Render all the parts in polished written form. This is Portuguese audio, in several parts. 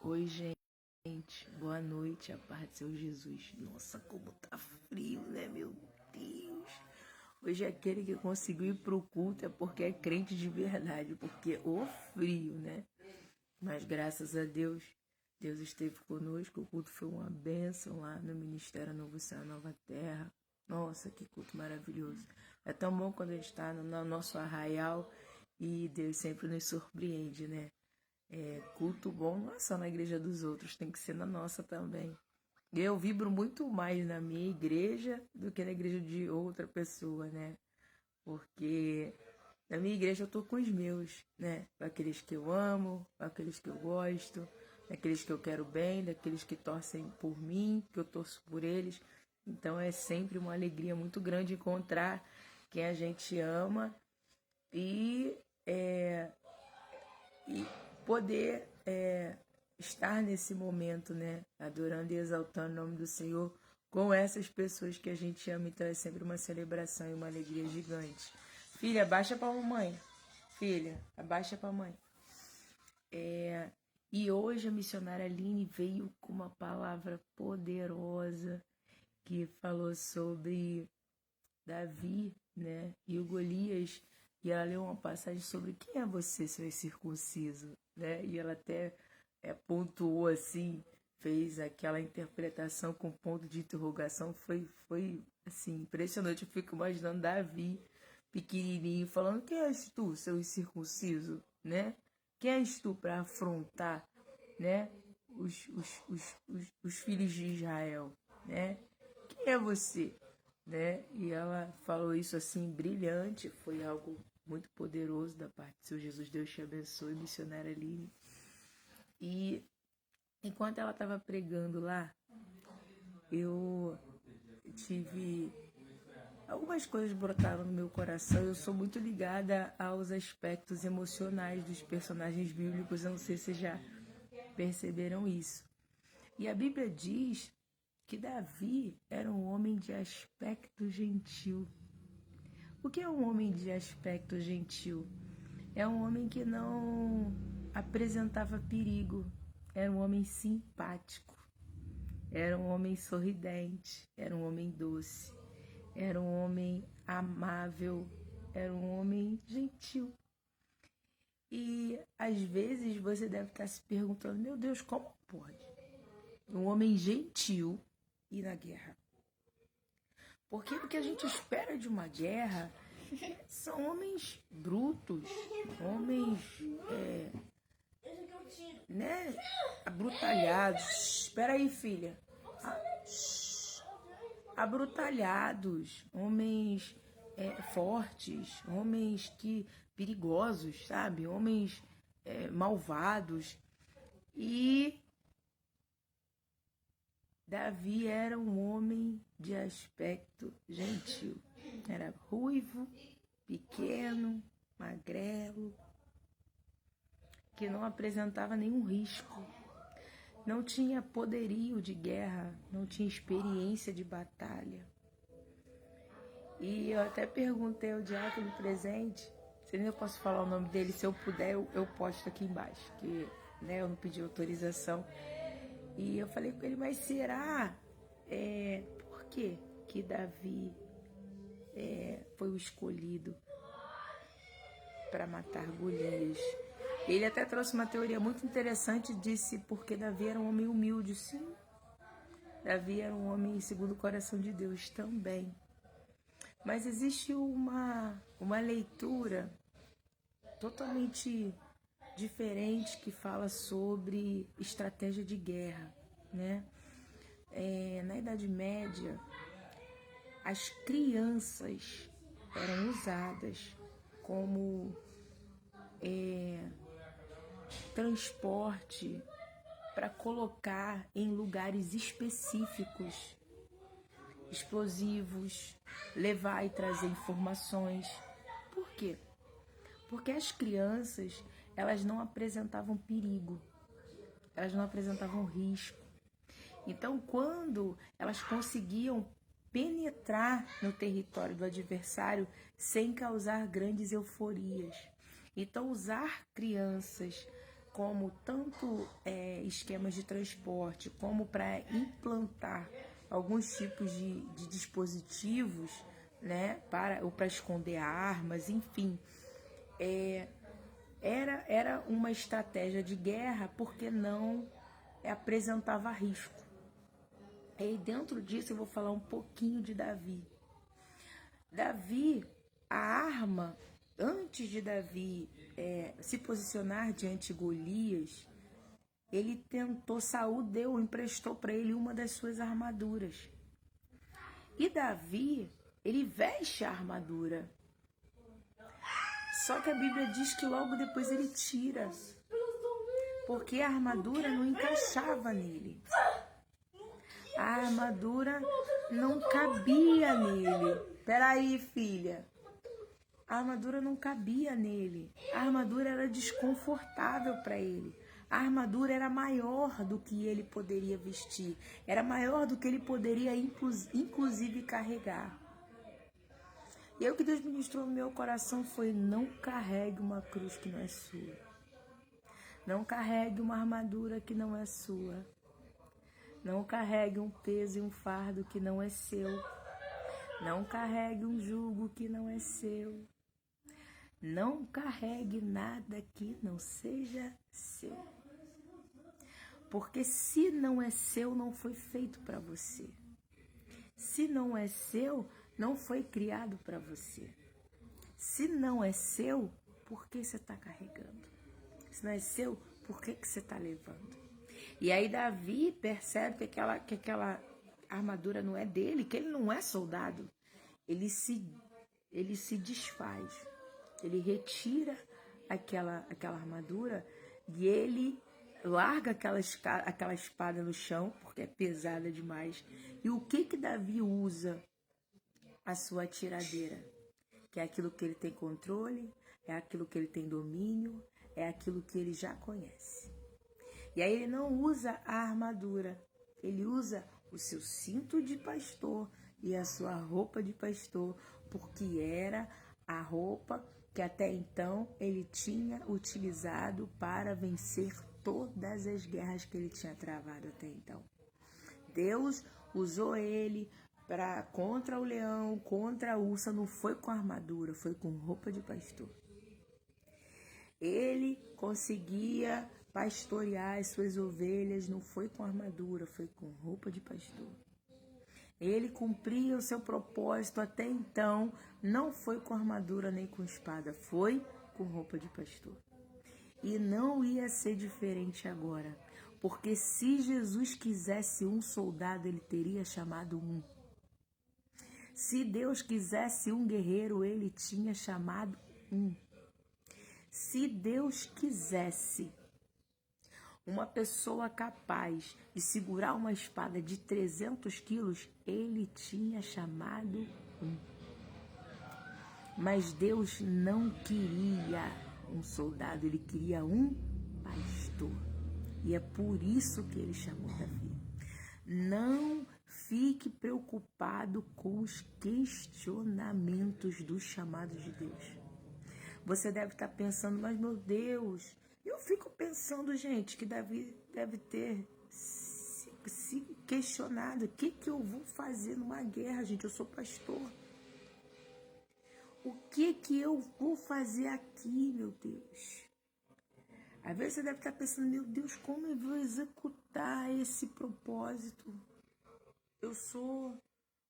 Oi, gente. Boa noite, a paz do seu Jesus. Nossa, como tá frio, né, meu Deus? Hoje aquele que conseguiu ir pro culto é porque é crente de verdade, porque o frio, né? Mas graças a Deus, Deus esteve conosco. O culto foi uma bênção lá no Ministério Novo Céu, Nova Terra. Nossa, que culto maravilhoso. É tão bom quando a gente está no nosso arraial e Deus sempre nos surpreende, né? Culto bom não é só na igreja dos outros, tem que ser na nossa também. Eu vibro muito mais na minha igreja do que na igreja de outra pessoa, né? Porque na minha igreja eu tô com os meus, né? Aqueles que eu amo, aqueles que eu gosto, daqueles que eu quero bem, daqueles que torcem por mim, que eu torço por eles. Então é sempre uma alegria muito grande encontrar quem a gente ama e e poder estar nesse momento, né, adorando e exaltando o nome do Senhor com essas pessoas que a gente ama. Então é sempre uma celebração e uma alegria gigante. Filha, abaixa pra mamãe. Filha, abaixa pra mãe. E hoje a missionária Aline veio com uma palavra poderosa que falou sobre Davi, né, e o Golias, e ela leu uma passagem sobre quem é você, seu incircunciso, né, e ela até pontuou assim, fez aquela interpretação com ponto de interrogação, foi assim, impressionante. Eu fico imaginando Davi, pequenininho, falando, quem és tu, seu incircunciso, né, quem és tu para afrontar, né, os filhos de Israel, né, quem é você? Né? E ela falou isso assim, brilhante, foi algo muito poderoso da parte do Senhor Jesus. Deus te abençoe, missionária Aline. E enquanto ela estava pregando lá, eu tive algumas coisas brotaram no meu coração. Eu sou muito ligada aos aspectos emocionais dos personagens bíblicos. Eu não sei se já perceberam isso. E a Bíblia diz que Davi era um homem de aspecto gentil. O que é um homem de aspecto gentil? É um homem que não apresentava perigo, era um homem simpático, era um homem sorridente, era um homem doce, era um homem amável, era um homem gentil. E às vezes você deve estar se perguntando, meu Deus, como pode um homem gentil ir na guerra? Porque o que a gente espera de uma guerra são homens brutos, homens, né, abrutalhados. Espera aí, filha. Abrutalhados, homens fortes, homens que perigosos, sabe? Homens malvados. E Davi era um homem de aspecto gentil. Era ruivo, pequeno, magrelo, que não apresentava nenhum risco. Não tinha poderio de guerra, não tinha experiência de batalha. E eu até perguntei ao diácono presente, se eu posso falar o nome dele, se eu puder, eu posto aqui embaixo, que né, eu não pedi autorização. E eu falei com ele, mas será? Por que que Davi foi o escolhido para matar Golias? Ele até trouxe uma teoria muito interessante, disse porque Davi era um homem humilde, sim. Davi era um homem segundo o coração de Deus também. Mas existe uma leitura totalmente diferente que fala sobre estratégia de guerra, né? Na Idade Média, as crianças eram usadas como transporte para colocar em lugares específicos explosivos, levar e trazer informações. Por quê? Porque as crianças, elas não apresentavam perigo, elas não apresentavam risco. Então, quando elas conseguiam penetrar no território do adversário sem causar grandes euforias. Então, usar crianças como tanto esquemas de transporte, como para implantar alguns tipos de dispositivos, né, ou para esconder armas, enfim. Era uma estratégia de guerra porque não apresentava risco. E dentro disso eu vou falar um pouquinho de Davi. Davi, a arma, antes de Davi se posicionar diante de Golias, ele tentou, Saul emprestou para ele uma das suas armaduras. E Davi, ele veste a armadura. Só que a Bíblia diz que logo depois ele tira, porque a armadura não encaixava nele. A armadura não cabia nele. Peraí, filha. A armadura não cabia nele. A armadura era desconfortável para ele. A armadura era maior do que ele poderia vestir. Era maior do que ele poderia, inclusive, carregar. E aí o que Deus ministrou no meu coração foi: não carregue uma cruz que não é sua. Não carregue uma armadura que não é sua. Não carregue um peso e um fardo que não é seu. Não carregue um jugo que não é seu. Não carregue nada que não seja seu. Porque se não é seu, não foi feito para você. Se não é seu, não foi criado para você. Se não é seu, por que você está carregando? Se não é seu, por que você está levando? E aí Davi percebe que aquela armadura não é dele, que ele não é soldado. Ele se desfaz. Ele retira aquela armadura e ele larga aquela espada no chão, porque é pesada demais. E o que Davi usa? A sua tiradeira, que é aquilo que ele tem controle, é aquilo que ele tem domínio, é aquilo que ele já conhece. E aí ele não usa a armadura, ele usa o seu cinto de pastor e a sua roupa de pastor, porque era a roupa que até então ele tinha utilizado para vencer todas as guerras que ele tinha travado até então. Deus usou ele contra o leão, contra a ursa, não foi com armadura, foi com roupa de pastor. Ele conseguia pastorear as suas ovelhas, não foi com armadura, foi com roupa de pastor. Ele cumpria o seu propósito até então, não foi com armadura nem com espada, foi com roupa de pastor. E não ia ser diferente agora, porque se Jesus quisesse um soldado, ele teria chamado um. Se Deus quisesse um guerreiro, ele tinha chamado um. Se Deus quisesse uma pessoa capaz de segurar uma espada de 300 quilos, ele tinha chamado um. Mas Deus não queria um soldado, ele queria um pastor. E é por isso que ele chamou Davi. Não fique preocupado com os questionamentos dos chamados de Deus. Você deve estar pensando, mas meu Deus, eu fico pensando, gente, que Davi deve ter se questionado. O que eu vou fazer numa guerra, gente? Eu sou pastor. O que eu vou fazer aqui, meu Deus? Às vezes você deve estar pensando, meu Deus, como eu vou executar esse propósito? Eu sou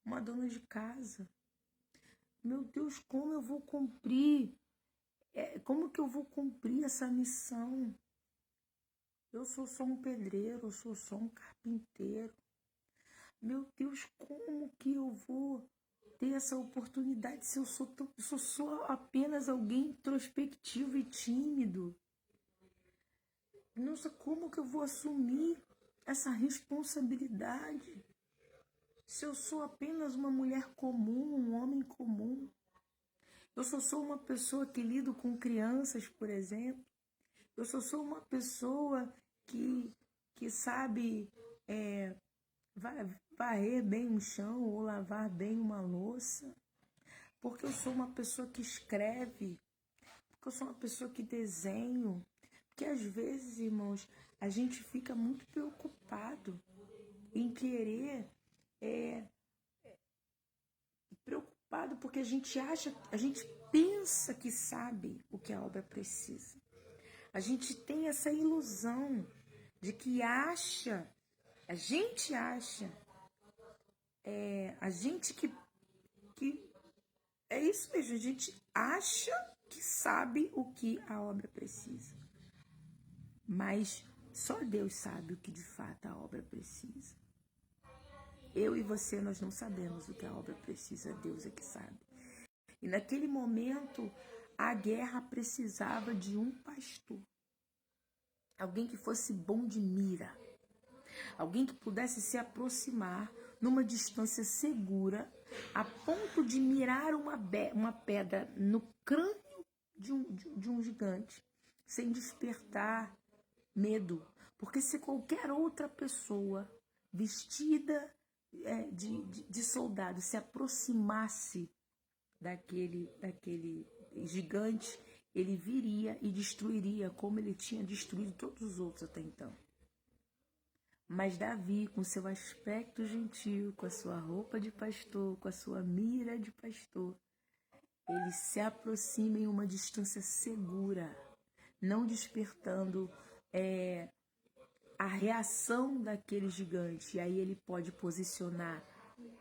uma dona de casa. Meu Deus, como eu vou cumprir? Como que eu vou cumprir essa missão? Eu sou só um pedreiro, eu sou só um carpinteiro. Meu Deus, como que eu vou ter essa oportunidade se eu sou só apenas alguém introspectivo e tímido? Nossa, como que eu vou assumir essa responsabilidade se eu sou apenas uma mulher comum, um homem comum? Eu só sou uma pessoa que lido com crianças, por exemplo. Eu só sou uma pessoa que sabe varrer bem um chão ou lavar bem uma louça. Porque eu sou uma pessoa que escreve. Porque eu sou uma pessoa que desenho. Porque às vezes, irmãos, a gente fica muito preocupado em querer, preocupado porque a gente pensa que sabe o que a obra precisa. A gente tem essa ilusão de que a gente que é isso mesmo, a gente acha que sabe o que a obra precisa. Mas só Deus sabe o que de fato a obra precisa. Eu e você, nós não sabemos o que a obra precisa, Deus é que sabe. E naquele momento, a guerra precisava de um pastor. Alguém que fosse bom de mira. Alguém que pudesse se aproximar numa distância segura, a ponto de mirar uma pedra no crânio de um gigante, sem despertar medo. Porque se qualquer outra pessoa vestida de soldado se aproximasse daquele gigante, ele viria e destruiria como ele tinha destruído todos os outros até então. Mas Davi, com seu aspecto gentil, com a sua roupa de pastor, com a sua mira de pastor, ele se aproxima em uma distância segura, não despertando a reação daquele gigante. E aí ele pode posicionar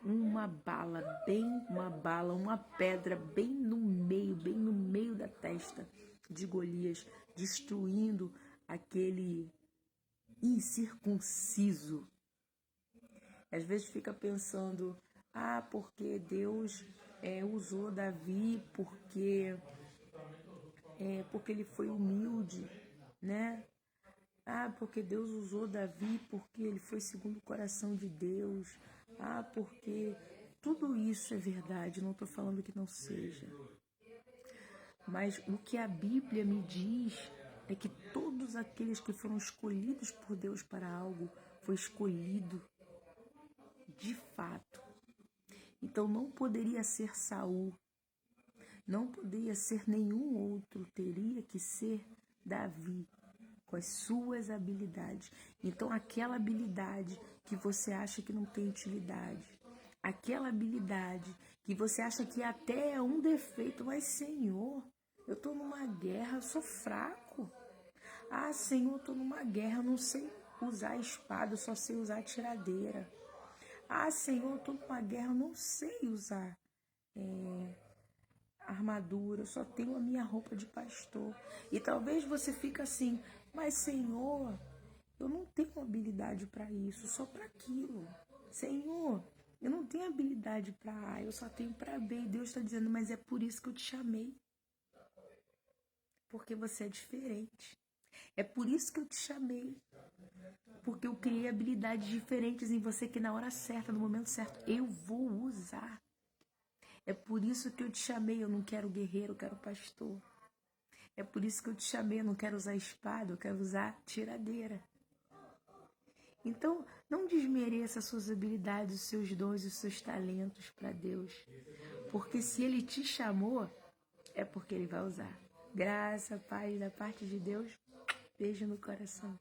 uma pedra bem no meio da testa de Golias, destruindo aquele incircunciso. Às vezes fica pensando, porque Deus usou Davi, porque ele foi humilde, né? Porque Deus usou Davi, porque ele foi segundo o coração de Deus. Porque tudo isso é verdade, não estou falando que não seja. Mas o que a Bíblia me diz é que todos aqueles que foram escolhidos por Deus para algo, foi escolhido de fato. Então não poderia ser Saul, não poderia ser nenhum outro, teria que ser Davi, com as suas habilidades. Então aquela habilidade que você acha que não tem utilidade, aquela habilidade que você acha que até é um defeito, mas Senhor, eu estou numa guerra, eu sou fraco. Senhor, eu estou numa guerra, eu não sei usar espada, eu só sei usar tiradeira. Senhor, eu estou numa guerra, eu não sei usar armadura, eu só tenho a minha roupa de pastor. E talvez você fique assim, mas Senhor, eu não tenho habilidade para isso, só para aquilo. Senhor, eu não tenho habilidade para A, eu só tenho para B. E Deus está dizendo, mas é por isso que eu te chamei. Porque você é diferente. É por isso que eu te chamei. Porque eu criei habilidades diferentes em você que na hora certa, no momento certo, eu vou usar. É por isso que eu te chamei, eu não quero guerreiro, eu quero pastor. É por isso que eu te chamei, eu não quero usar espada, eu quero usar tiradeira. Então, não desmereça suas habilidades, os seus dons e os seus talentos para Deus. Porque se Ele te chamou, é porque Ele vai usar. Graça, paz da parte de Deus. Beijo no coração.